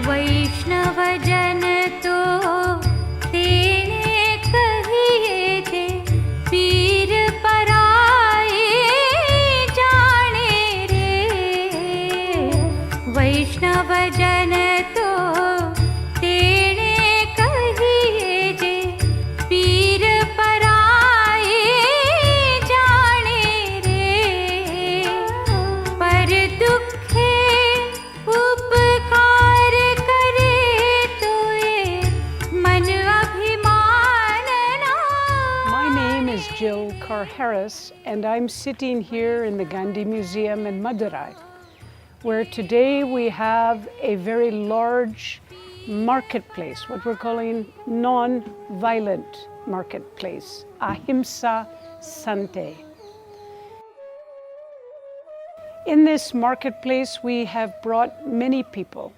वैष्णव जन तो तेने कहिए जे, पीर पराए जाने रे। वैष्णव जन तो तेने कहिए जे, पीर पराए जाने रे। पर दुखे उपकार करे तो ये मन अभिमान ना। My name is Jill Carr-Harris, and I'm sitting here in the Gandhi Museum in Madurai, where today we have a very large marketplace, what we're calling non-violent marketplace, Ahimsa Santhai. In this marketplace, we have brought many people,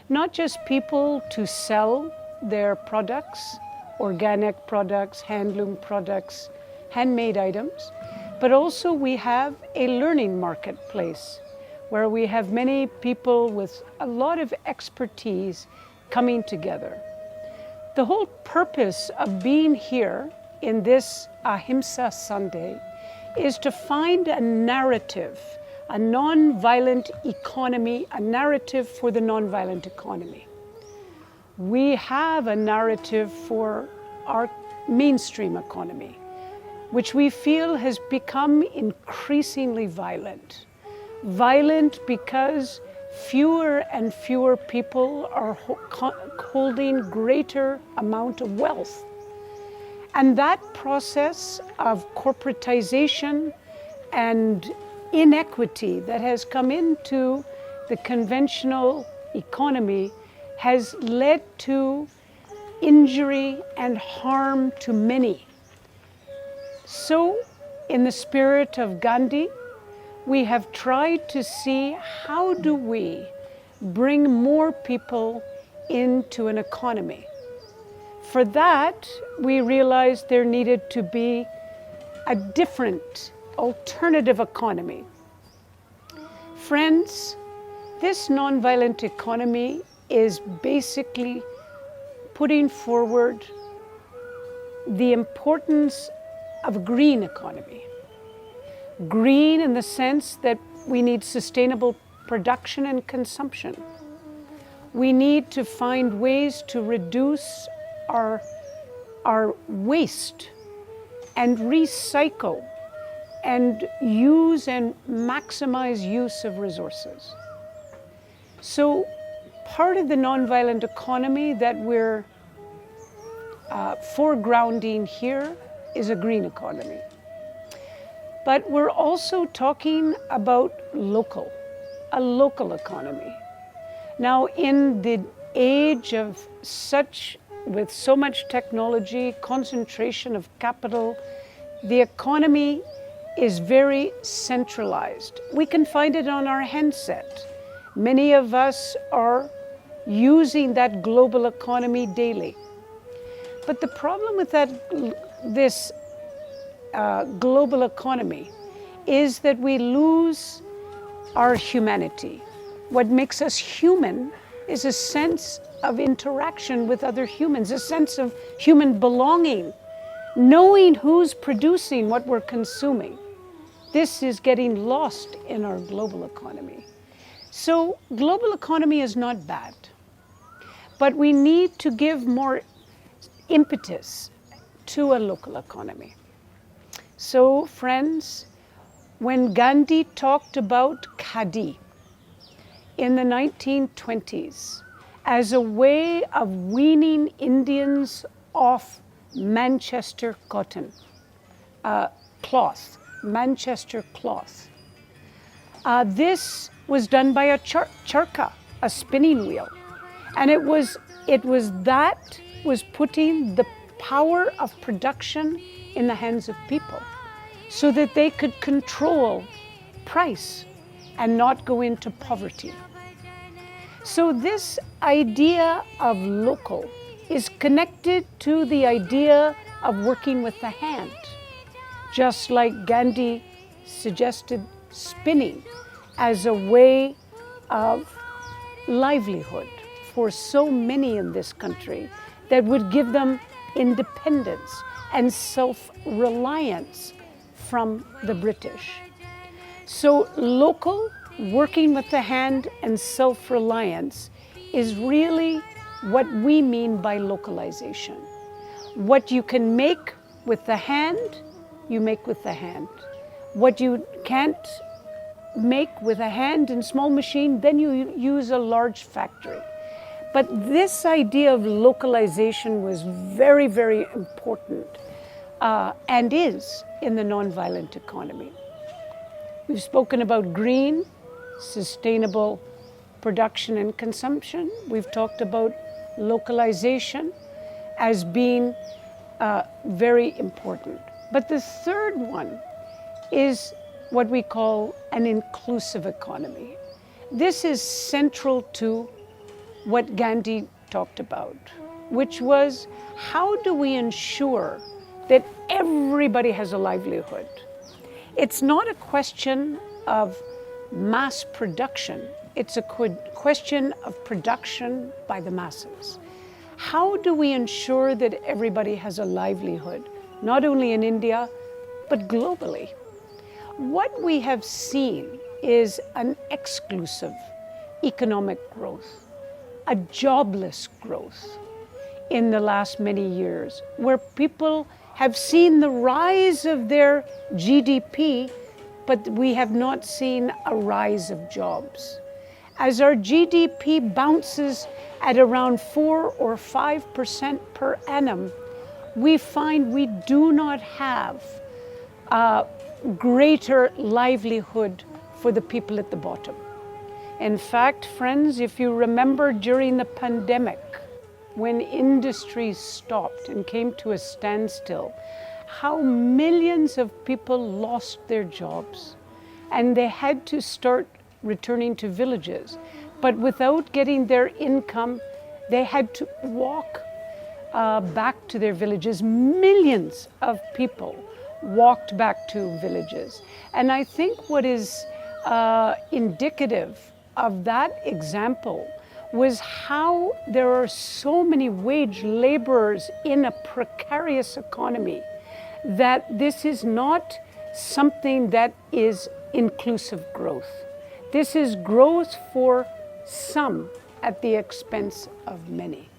not just people to sell their products, organic products, handloom products, handmade items, but also we have a learning marketplace where we have many people with a lot of expertise coming together. The whole purpose of being here in this Ahimsa Santhai is to find a narrative, a non-violent economy, a narrative for the non-violent economy. We have a narrative for our mainstream economy, which we feel has become increasingly violent. Violent because fewer and fewer people are holding greater amount of wealth. And that process of corporatization and inequity that has come into the conventional economy has led to injury and harm to many. So, in the spirit of Gandhi, we have tried to see how do we bring more people into an economy. For that, we realized there needed to be a different, alternative economy. Friends, this nonviolent economy is basically putting forward the importance of a green economy. Green in the sense that we need sustainable production and consumption. We need to find ways to reduce our waste and recycle and use and maximize use of resources. So part of the nonviolent economy that we're foregrounding here is a green economy. But we're also talking about a local economy. Now, in the age of with so much technology, concentration of capital, the economy is very centralized. We can find it on our handset. Many of us are using that global economy daily. But the problem with this global economy is that we lose our humanity. What makes us human is a sense of interaction with other humans, a sense of human belonging, knowing who's producing what we're consuming. This is getting lost in our global economy. So global economy is not bad, but we need to give more impetus to a local economy. So friends, when Gandhi talked about khadi in the 1920s as a way of weaning Indians off Manchester cotton cloth, Manchester cloth, this was done by a charkha, a spinning wheel, and it was putting the power of production in the hands of people so that they could control price and not go into poverty. So this idea of local is connected to the idea of working with the hand, just like Gandhi suggested spinning as a way of livelihood for so many in this country that would give them independence and self-reliance from the British. So local, working with the hand, and self-reliance is really what we mean by localization. What you can make with the hand, you make with the hand. What you can't make with a hand and small machine, then you use a large factory. But this idea of localization was very, very important and is in the nonviolent economy. We've spoken about green, sustainable production and consumption. We've talked about localization as being very important. But the third one is what we call an inclusive economy. This is central to what Gandhi talked about, which was how do we ensure that everybody has a livelihood? It's not a question of mass production, it's a question of production by the masses. How do we ensure that everybody has a livelihood, not only in India, but globally? What we have seen is an exclusive economic growth, a jobless growth in the last many years, where people have seen the rise of their GDP, but we have not seen a rise of jobs. As our GDP bounces at around 4 or 5% per annum, we find we do not have greater livelihood for the people at the bottom. In fact, friends, if you remember during the pandemic, when industries stopped and came to a standstill, how millions of people lost their jobs and they had to start returning to villages. But without getting their income, they had to walk back to their villages. Millions of people walked back to villages. And I think what is indicative of that example was how there are so many wage laborers in a precarious economy that this is not something that is inclusive growth. This is growth for some at the expense of many.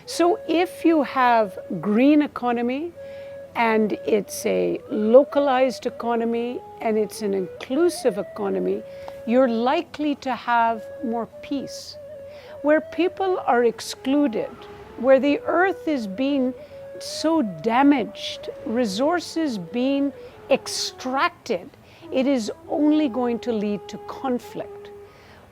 So if you have green economy and it's a localized economy and it's an inclusive economy, you're likely to have more peace. Where people are excluded, where the earth is being so damaged, resources being extracted, it is only going to lead to conflict.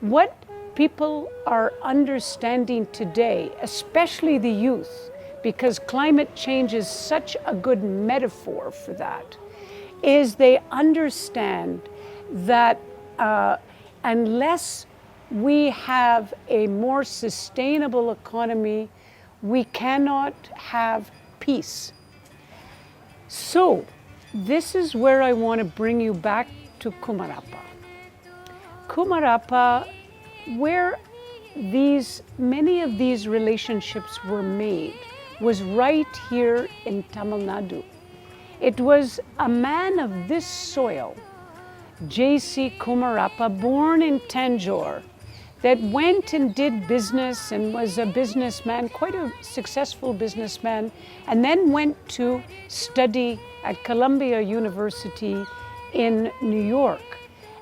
What people are understanding today, especially the youth, because climate change is such a good metaphor for that, is they understand that unless we have a more sustainable economy, we cannot have peace. So, this is where I want to bring you back to Kumarapa. Kumarapa, where many of these relationships were made, was right here in Tamil Nadu. It was a man of this soil, J.C. Kumarapa, born in Tanjore, that went and did business and was a businessman, quite a successful businessman, and then went to study at Columbia University in New York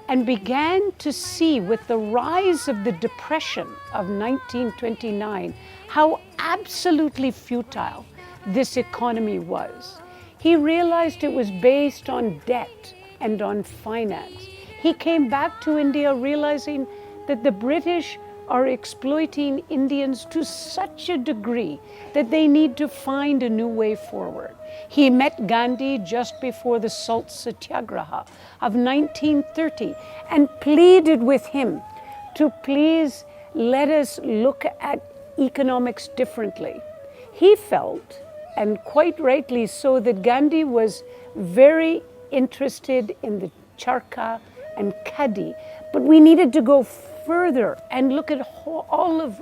and began to see, with the rise of the Depression of 1929, how absolutely futile this economy was. He realized it was based on debt and on finance. He came back to India realizing that the British are exploiting Indians to such a degree that they need to find a new way forward. He met Gandhi just before the Salt Satyagraha of 1930 and pleaded with him to please let us look at economics differently. He felt, and quite rightly so, that Gandhi was very interested in the charkha and khadi, but we needed to go further and look at all of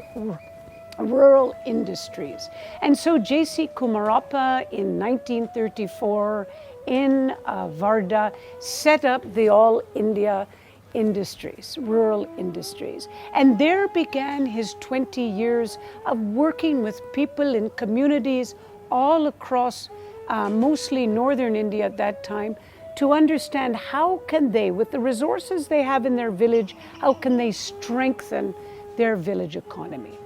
rural industries. And so J.C. Kumarappa in 1934 in Varda set up the All India Industries, rural industries. And there began his 20 years of working with people in communities all across mostly northern India at that time, to understand how can they, with the resources they have in their village, how can they strengthen their village economy.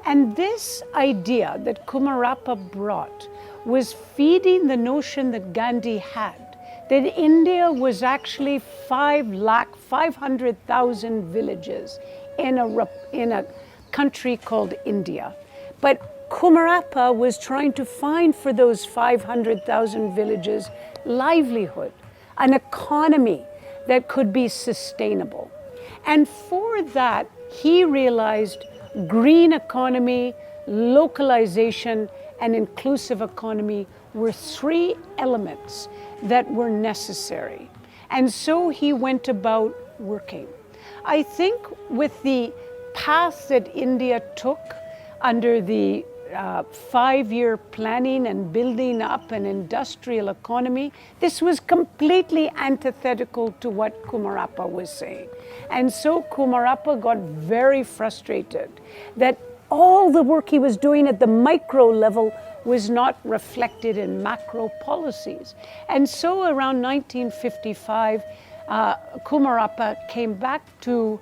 And this idea that Kumarappa brought was feeding the notion that Gandhi had, that India was actually 500,000 villages in a country called India. But Kumarappa was trying to find for those 500,000 villages livelihood, an economy that could be sustainable. And for that, he realized green economy, localization, and inclusive economy were three elements that were necessary. And so he went about working. I think with the path that India took under the 5-year planning and building up an industrial economy, this was completely antithetical to what Kumarappa was saying. And so Kumarappa got very frustrated that all the work he was doing at the micro level was not reflected in macro policies. And so around 1955, Kumarappa came back to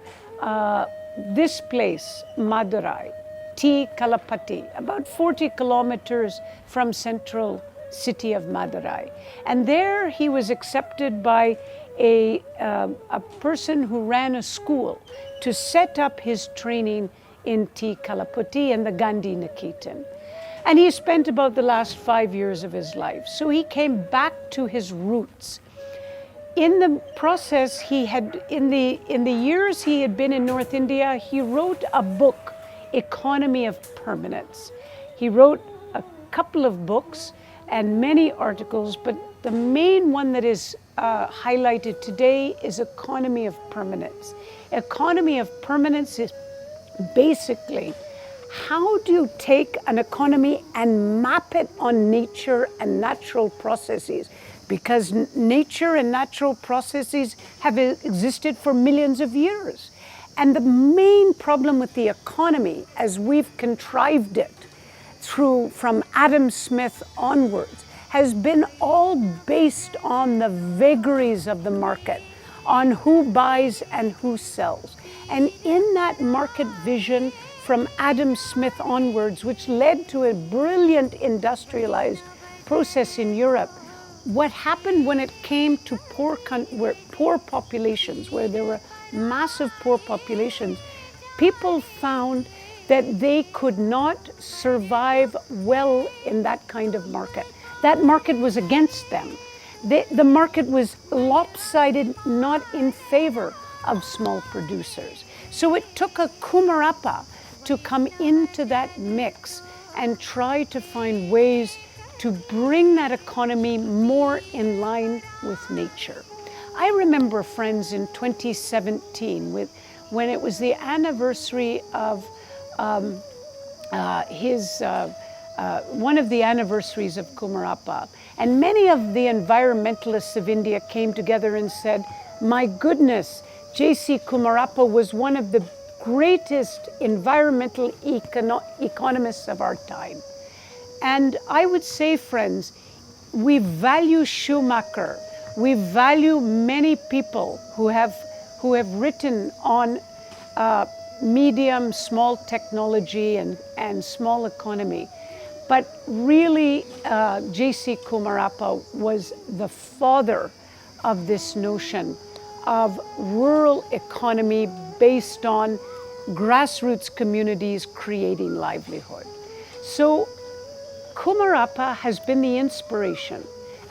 this place, Madurai, T. Kalapati, about 40 kilometers from central city of Madurai. And there he was accepted by a person who ran a school to set up his training in T. Kalapati and the Gandhi Niketan. And he spent about the last 5 years of his life. So he came back to his roots. In the process, he had, in the years he had been in North India, he wrote a book, Economy of Permanence. He wrote a couple of books and many articles, but the main one that is highlighted today is Economy of Permanence. Economy of Permanence is basically, how do you take an economy and map it on nature and natural processes? Because nature and natural processes have existed for millions of years. And the main problem with the economy, as we've contrived it from Adam Smith onwards, has been all based on the vagaries of the market, on who buys and who sells. And in that market vision from Adam Smith onwards, which led to a brilliant industrialized process in Europe, what happened when it came to poor populations, where there were massive poor populations, people found that they could not survive well in that kind of market. That market was against them. The market was lopsided, not in favor of small producers. So it took a Kumarappa to come into that mix and try to find ways to bring that economy more in line with nature. I remember, friends, in 2017, when it was the anniversary of one of the anniversaries of Kumarappa, and many of the environmentalists of India came together and said, my goodness, J.C. Kumarappa was one of the greatest environmental economists of our time. And I would say, friends, we value Schumacher, we value many people who have written on medium, small technology and small economy. But really, J.C. Kumarappa was the father of this notion of rural economy based on grassroots communities creating livelihood. So Kumarappa has been the inspiration.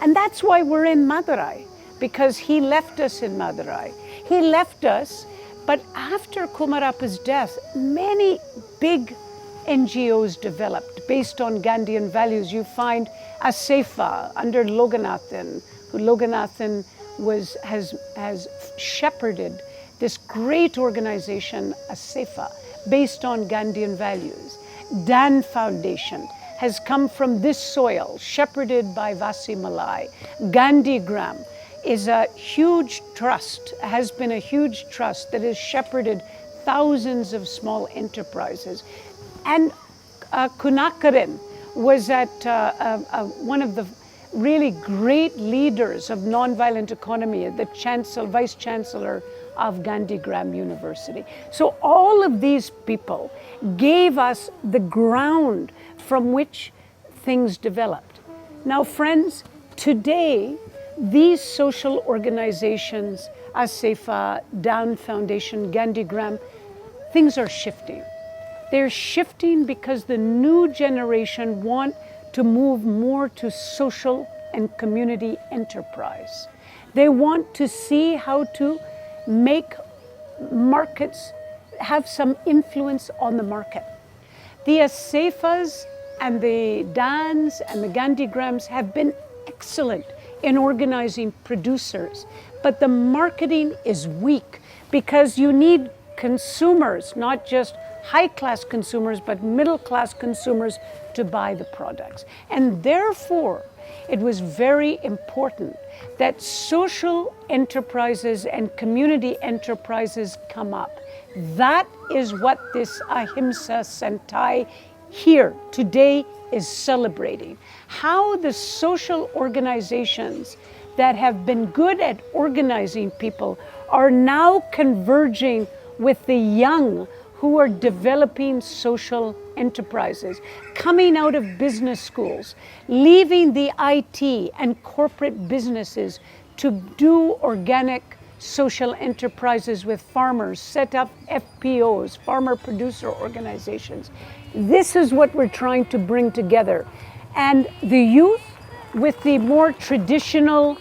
And that's why we're in Madurai, because he left us in Madurai. He left us, but after Kumarappa's death, many big NGOs developed based on Gandhian values. You find Asefa under Loganathan, Loganathan has shepherded this great organization, ASEFA, based on Gandhian values. Dan Foundation has come from this soil, shepherded by Vasi Malai. Gandhigram is a huge trust, has been a huge trust that has shepherded thousands of small enterprises. And Kunakaran was at one of the really great leaders of nonviolent economy, the vice chancellor of Gandhigram University. So all of these people gave us the ground from which things developed. Now, friends, today, these social organizations, ASEFA, Dan Foundation, Gandhigram, things are shifting. They're shifting because the new generation want to move more to social and community enterprise. They want to see how to make markets have some influence on the market. The ASEFAs and the DANs and the Gandhigrams have been excellent in organizing producers, but the marketing is weak because you need consumers, not just high-class consumers, but middle-class consumers to buy the products. And therefore, it was very important that social enterprises and community enterprises come up. That is what this Ahimsa Santhai here today is celebrating. How the social organizations that have been good at organizing people are now converging with the young who are developing social enterprises, coming out of business schools, leaving the IT and corporate businesses to do organic social enterprises with farmers, set up FPOs, farmer producer organizations. This is what we're trying to bring together. And the youth with the more traditional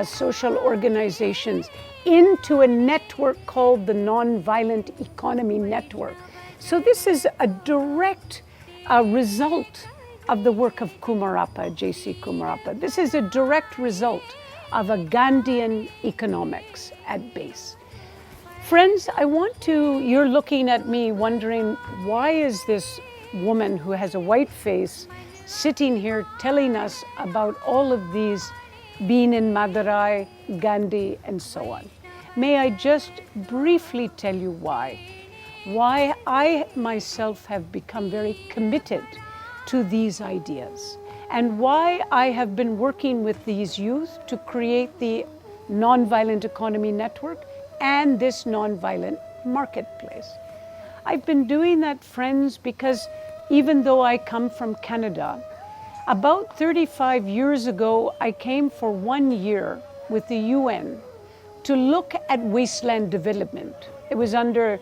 social organizations into a network called the Nonviolent Economy Network. So this is a direct result of the work of Kumarappa, J.C. Kumarappa. This is a direct result of a Gandhian economics at base. Friends, you're looking at me wondering, why is this woman who has a white face sitting here telling us about all of these, being in Madurai, Gandhi, and so on? May I just briefly tell you why I myself have become very committed to these ideas, and why I have been working with these youth to create the Nonviolent Economy Network and this nonviolent marketplace. I've been doing that, friends, because even though I come from Canada, about 35 years ago, I came for 1 year with the UN to look at wasteland development. It was under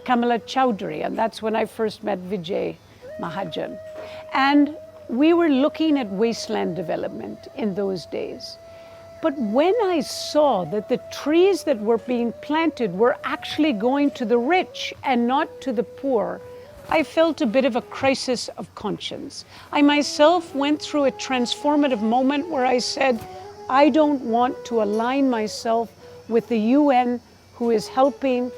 Kamala Chowdhury, and that's when I first met Vijay Mahajan. And we were looking at wasteland development in those days. But when I saw that the trees that were being planted were actually going to the rich and not to the poor, I felt a bit of a crisis of conscience. I myself went through a transformative moment where I said, I don't want to align myself with the UN, who is helping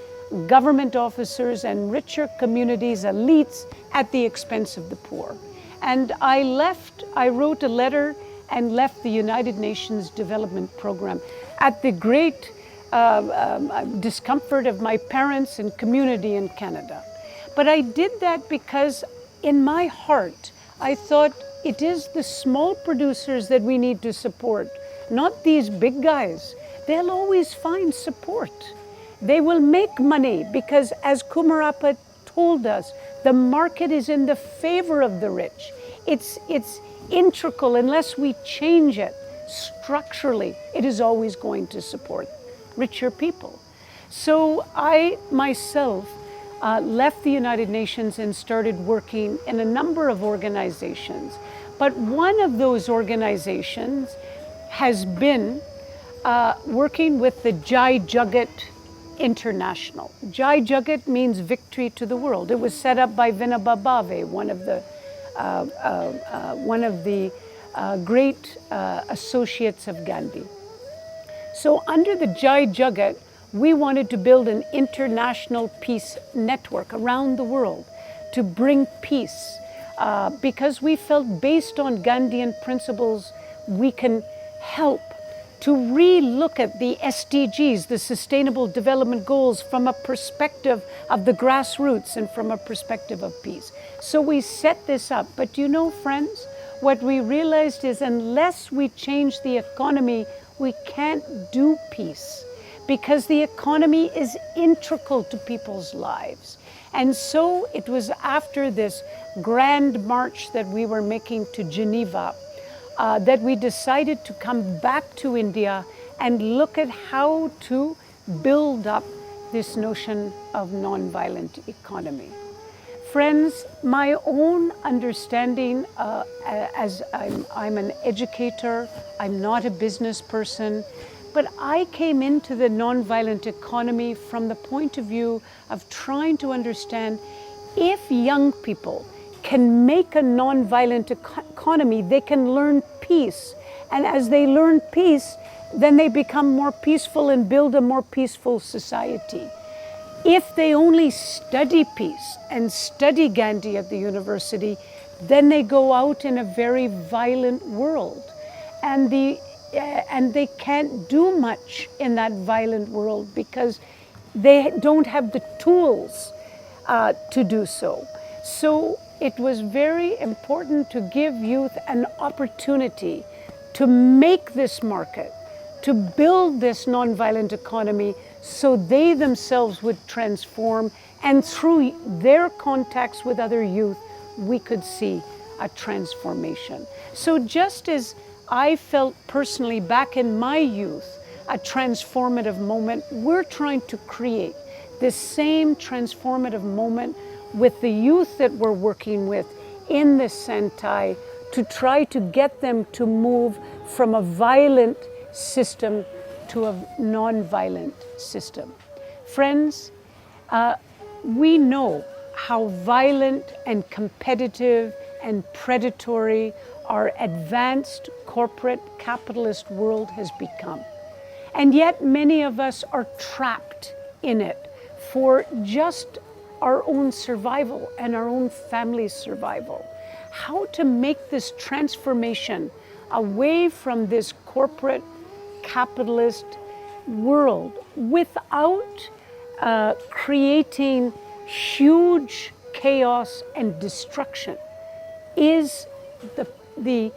government officers and richer communities, elites, at the expense of the poor. And I wrote a letter and left the United Nations Development Program at the great discomfort of my parents and community in Canada. But I did that because in my heart, I thought it is the small producers that we need to support, not these big guys. They'll always find support. They will make money because, as Kumarappa told us, the market is in the favor of the rich. It's integral. Unless we change it structurally, it is always going to support richer people. So I myself left the United Nations and started working in a number of organizations. But one of those organizations has been working with the Jai Jagat International. Jai Jagat means victory to the world. It was set up by Vinoba Bhave, one of the great associates of Gandhi. So under the Jai Jagat, we wanted to build an international peace network around the world to bring peace, because we felt based on Gandhian principles, we can help to re-look at the SDGs, the Sustainable Development Goals, from a perspective of the grassroots and from a perspective of peace. So we set this up. But you know, friends, what we realized is unless we change the economy, we can't do peace, because the economy is integral to people's lives. And so it was after this grand march that we were making to Geneva that we decided to come back to India and look at how to build up this notion of nonviolent economy. Friends, my own understanding, as I'm an educator, I'm not a business person, but I came into the nonviolent economy from the point of view of trying to understand if young people can make a nonviolent economy, they can learn peace. And as they learn peace, then they become more peaceful and build a more peaceful society. If they only study peace and study Gandhi at the university, then they go out in a very violent world. And they can't do much in that violent world because they don't have the tools to do so. So it was very important to give youth an opportunity to make this market, to build this nonviolent economy so they themselves would transform, and through their contacts with other youth, we could see a transformation. So just as I felt personally back in my youth a transformative moment, we're trying to create this same transformative moment with the youth that we're working with in the Santhai to try to get them to move from a violent system to a non-violent system. Friends, we know how violent and competitive and predatory our advanced corporate capitalist world has become. And yet many of us are trapped in it for just our own survival and our own family's survival. How to make this transformation away from this corporate capitalist world without creating huge chaos and destruction is the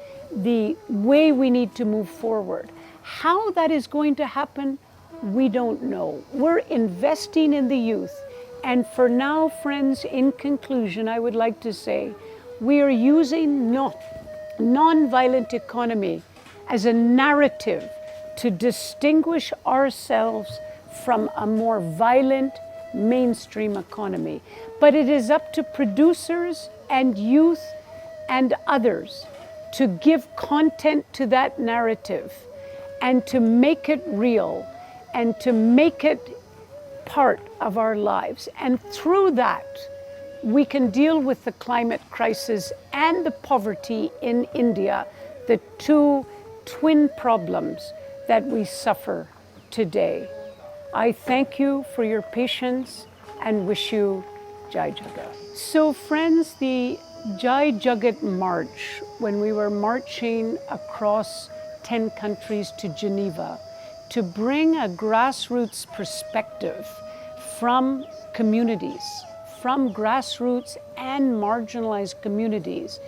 way we need to move forward. How that is going to happen, we don't know. We're investing in the youth. And for now, friends, in conclusion, I would like to say, we are using non-violent economy as a narrative to distinguish ourselves from a more violent mainstream economy. But it is up to producers and youth and others to give content to that narrative and to make it real and to make it part of our lives. And through that, we can deal with the climate crisis and the poverty in India, the two twin problems that we suffer today. I thank you for your patience and wish you Jai Jagat. So friends, the Jai Jagat March, when we were marching across 10 countries to Geneva, to bring a grassroots perspective from communities, from grassroots and marginalized communities,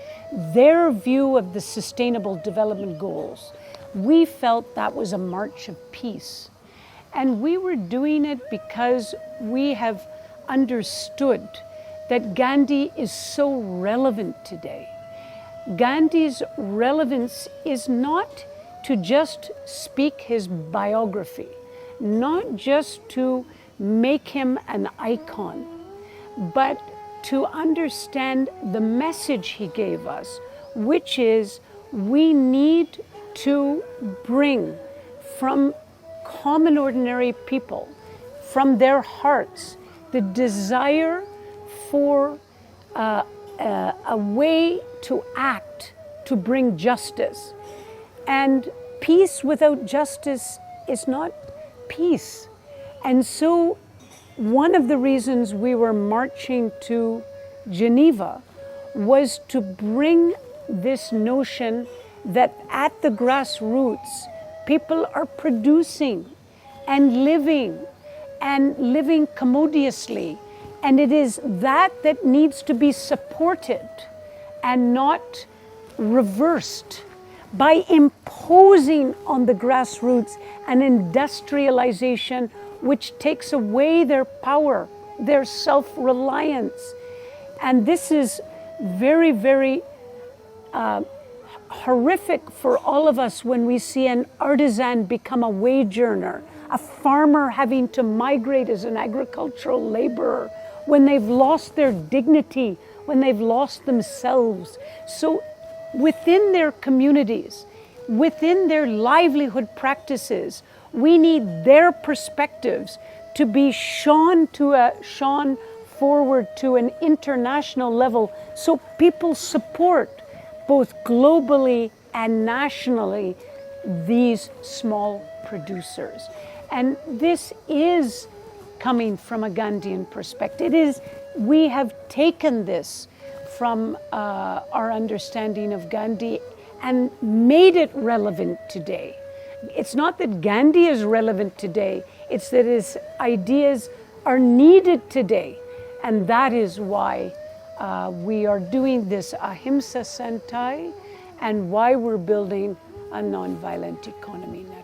their view of the Sustainable Development Goals. We felt that was a march of peace. And we were doing it because we have understood that Gandhi is so relevant today. Gandhi's relevance is not to just speak his biography, not just to make him an icon, but to understand the message he gave us, which is we need to bring from common ordinary people, from their hearts, the desire for a way to act to bring justice. And peace without justice is not peace. And so one of the reasons we were marching to Geneva was to bring this notion that at the grassroots, people are producing and living commodiously. And it is that needs to be supported and not reversed by imposing on the grassroots an industrialization which takes away their power, their self-reliance. And this is very, very horrific for all of us when we see an artisan become a wage earner, a farmer having to migrate as an agricultural laborer, when they've lost their dignity, when they've lost themselves. So within their communities, within their livelihood practices, we need their perspectives to be shone forward to an international level so people support both globally and nationally these small producers. And this is coming from a Gandhian perspective. We have taken this from our understanding of Gandhi and made it relevant today. It's not that Gandhi is relevant today, it's that his ideas are needed today. And that is why we are doing this Ahimsa Santhai and why we're building a nonviolent economy network.